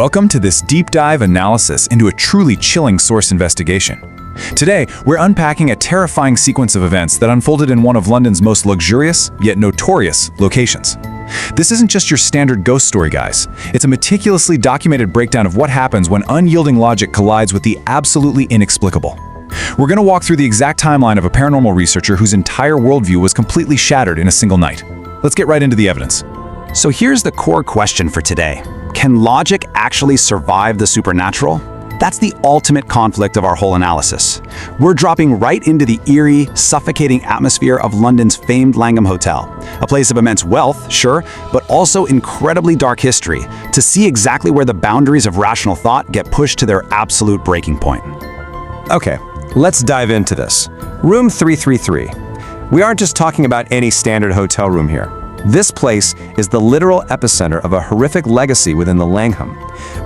Welcome to this deep dive analysis into a truly chilling source investigation. Today, we're unpacking a terrifying sequence of events that unfolded in one of London's most luxurious, yet notorious, locations. This isn't just your standard ghost story, guys. It's a meticulously documented breakdown of what happens when unyielding logic collides with the absolutely inexplicable. We're going to walk through the exact timeline of a paranormal researcher whose entire worldview was completely shattered in a single night. Let's get right into the evidence. So here's the core question for today. Can logic actually survive the supernatural? That's the ultimate conflict of our whole analysis. We're dropping right into the eerie, suffocating atmosphere of London's famed Langham Hotel, a place of immense wealth, sure, but also incredibly dark history, to see exactly where the boundaries of rational thought get pushed to their absolute breaking point. Okay, let's dive into this. Room 333. We aren't just talking about any standard hotel room here. This place is the literal epicenter of a horrific legacy within the Langham.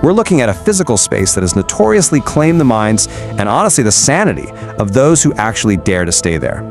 We're looking at a physical space that has notoriously claimed the minds and honestly the sanity of those who actually dare to stay there.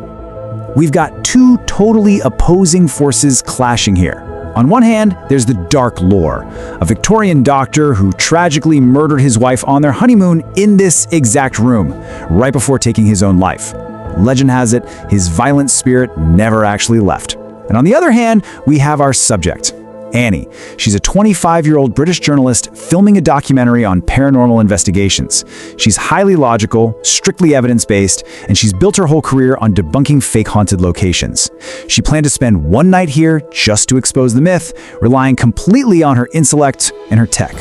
We've got two totally opposing forces clashing here. On one hand, there's the dark lore, a Victorian doctor who tragically murdered his wife on their honeymoon in this exact room, right before taking his own life. Legend has it, his violent spirit never actually left. And on the other hand, we have our subject, Annie. She's a 25-year-old British journalist filming a documentary on paranormal investigations. She's highly logical, strictly evidence-based, and she's built her whole career on debunking fake haunted locations. She planned to spend one night here just to expose the myth, relying completely on her intellect and her tech.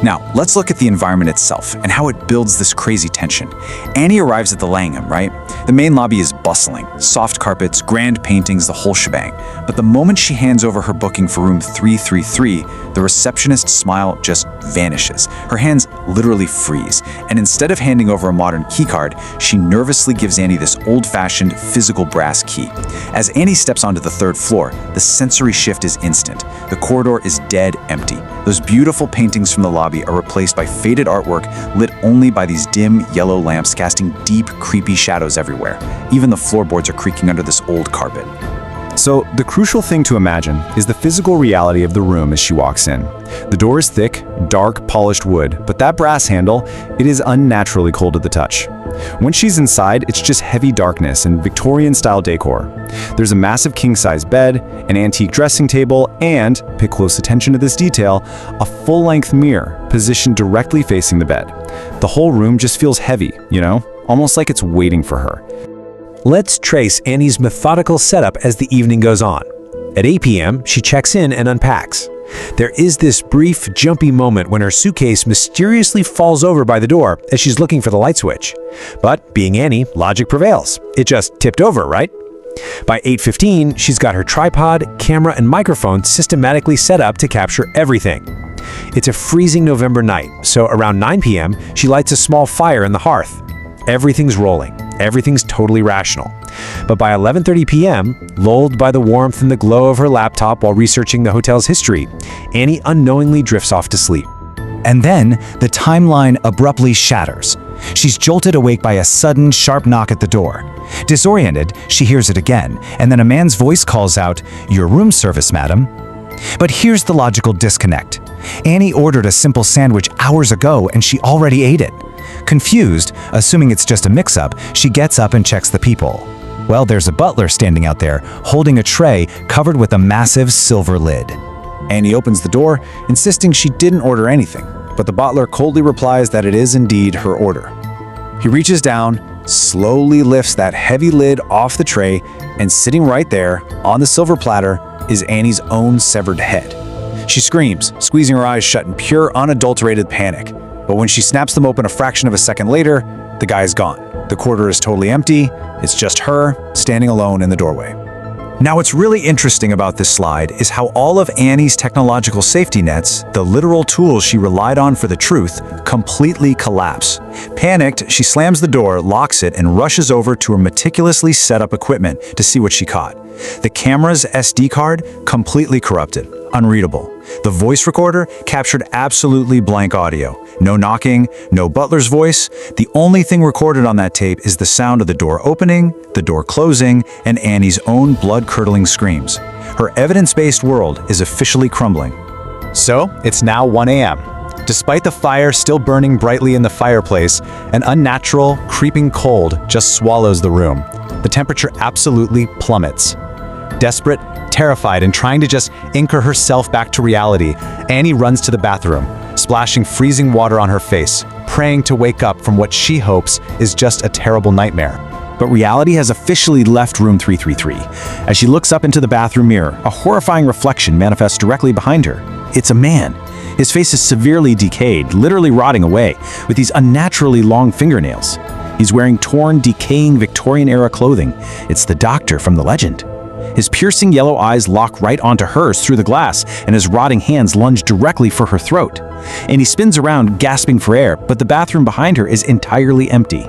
Now, let's look at the environment itself and how it builds this crazy tension. Annie arrives at the Langham, right? The main lobby is bustling, soft carpets, grand paintings, the whole shebang. But the moment she hands over her booking for room 333, the receptionist's smile just vanishes. Her hands literally freeze, and instead of handing over a modern keycard, she nervously gives Annie this old-fashioned physical brass key. As Annie steps onto the third floor, the sensory shift is instant. The corridor is dead empty. Those beautiful paintings from the lobby are replaced by faded artwork lit only by these dim yellow lamps casting deep, creepy shadows everywhere. Even the floorboards are creaking under this old carpet. So the crucial thing to imagine is the physical reality of the room as she walks in. The door is thick, dark, polished wood, but that brass handle, it is unnaturally cold to the touch. When she's inside, it's just heavy darkness and Victorian-style decor. There's a massive king-size bed, an antique dressing table, and, pay close attention to this detail, a full-length mirror positioned directly facing the bed. The whole room just feels heavy, you know, almost like it's waiting for her. Let's trace Annie's methodical setup as the evening goes on. At 8 p.m., she checks in and unpacks. There is this brief, jumpy moment when her suitcase mysteriously falls over by the door as she's looking for the light switch. But, being Annie, logic prevails. It just tipped over, right? By 8:15, she's got her tripod, camera, and microphone systematically set up to capture everything. It's a freezing November night, so around 9 p.m., she lights a small fire in the hearth. Everything's rolling. Everything's totally rational. But by 11:30 p.m., lulled by the warmth and the glow of her laptop while researching the hotel's history, Annie unknowingly drifts off to sleep. And then, the timeline abruptly shatters. She's jolted awake by a sudden, sharp knock at the door. Disoriented, she hears it again, and then a man's voice calls out, "Your room service, madam." But here's the logical disconnect. Annie ordered a simple sandwich hours ago, and she already ate it. Confused, assuming it's just a mix-up, she gets up and checks the people. Well, there's a butler standing out there, holding a tray covered with a massive silver lid. Annie opens the door, insisting she didn't order anything, but the butler coldly replies that it is indeed her order. He reaches down, slowly lifts that heavy lid off the tray, and sitting right there, on the silver platter, is Annie's own severed head. She screams, squeezing her eyes shut in pure, unadulterated panic. But when she snaps them open a fraction of a second later, the guy is gone. The corridor is totally empty. It's just her, standing alone in the doorway. Now, what's really interesting about this slide is how all of Annie's technological safety nets, the literal tools she relied on for the truth, completely collapse. Panicked, she slams the door, locks it, and rushes over to her meticulously set up equipment to see what she caught. The camera's SD card, completely corrupted, unreadable. The voice recorder captured absolutely blank audio. No knocking, no butler's voice. The only thing recorded on that tape is the sound of the door opening, the door closing, and Annie's own blood-curdling screams. Her evidence-based world is officially crumbling. So, it's now 1 a.m. Despite the fire still burning brightly in the fireplace, an unnatural, creeping cold just swallows the room. The temperature absolutely plummets. Desperate, terrified, and trying to just anchor herself back to reality, Annie runs to the bathroom, splashing freezing water on her face, praying to wake up from what she hopes is just a terrible nightmare. But reality has officially left room 333. As she looks up into the bathroom mirror, a horrifying reflection manifests directly behind her. It's a man. His face is severely decayed, literally rotting away, with these unnaturally long fingernails. He's wearing torn, decaying Victorian-era clothing. It's the doctor from the legend. His piercing yellow eyes lock right onto hers through the glass, and his rotting hands lunge directly for her throat. And he spins around, gasping for air, but the bathroom behind her is entirely empty.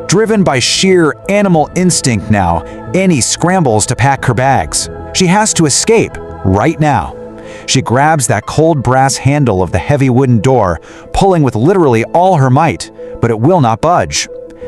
Driven by sheer animal instinct now, Annie scrambles to pack her bags. She has to escape, right now. She grabs that cold brass handle of the heavy wooden door, pulling with literally all her might, but it will not budge.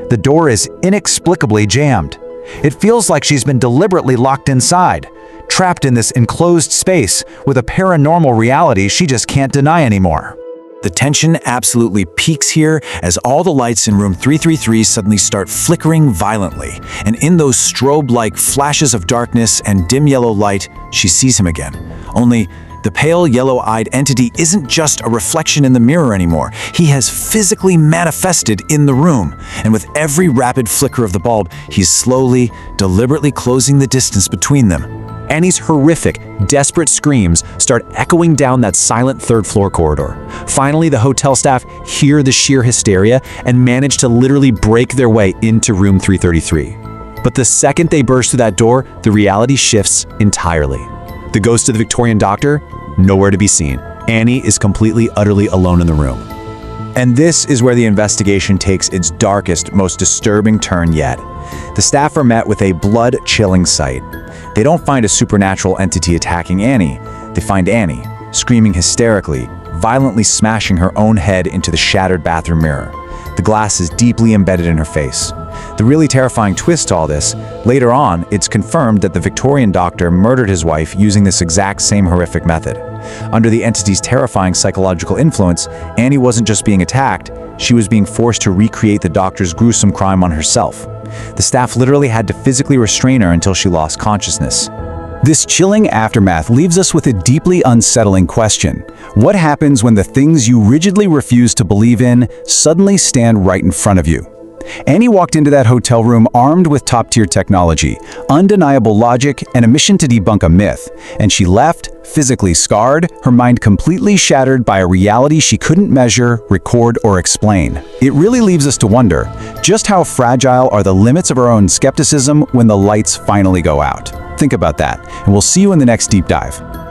The door is inexplicably jammed. It feels like she's been deliberately locked inside, trapped in this enclosed space with a paranormal reality she just can't deny anymore. The tension absolutely peaks here as all the lights in room 333 suddenly start flickering violently, and in those strobe-like flashes of darkness and dim yellow light, she sees him again. Only the pale yellow-eyed entity isn't just a reflection in the mirror anymore. He has physically manifested in the room, and with every rapid flicker of the bulb, he's slowly, deliberately closing the distance between them. Annie's horrific, desperate screams start echoing down that silent third-floor corridor. Finally, the hotel staff hear the sheer hysteria and manage to literally break their way into room 333. But the second they burst through that door, the reality shifts entirely. The ghost of the Victorian doctor, nowhere to be seen. Annie is completely, utterly alone in the room. And this is where the investigation takes its darkest, most disturbing turn yet. The staff are met with a blood-chilling sight. They don't find a supernatural entity attacking Annie. They find Annie, screaming hysterically, violently smashing her own head into the shattered bathroom mirror. The glass is deeply embedded in her face. The really terrifying twist to all this, later on, it's confirmed that the Victorian doctor murdered his wife using this exact same horrific method. Under the entity's terrifying psychological influence, Annie wasn't just being attacked, she was being forced to recreate the doctor's gruesome crime on herself. The staff literally had to physically restrain her until she lost consciousness. This chilling aftermath leaves us with a deeply unsettling question. What happens when the things you rigidly refuse to believe in suddenly stand right in front of you? Annie walked into that hotel room armed with top-tier technology, undeniable logic, and a mission to debunk a myth. And she left, physically scarred, her mind completely shattered by a reality she couldn't measure, record, or explain. It really leaves us to wonder, just how fragile are the limits of our own skepticism when the lights finally go out? Think about that, and we'll see you in the next deep dive.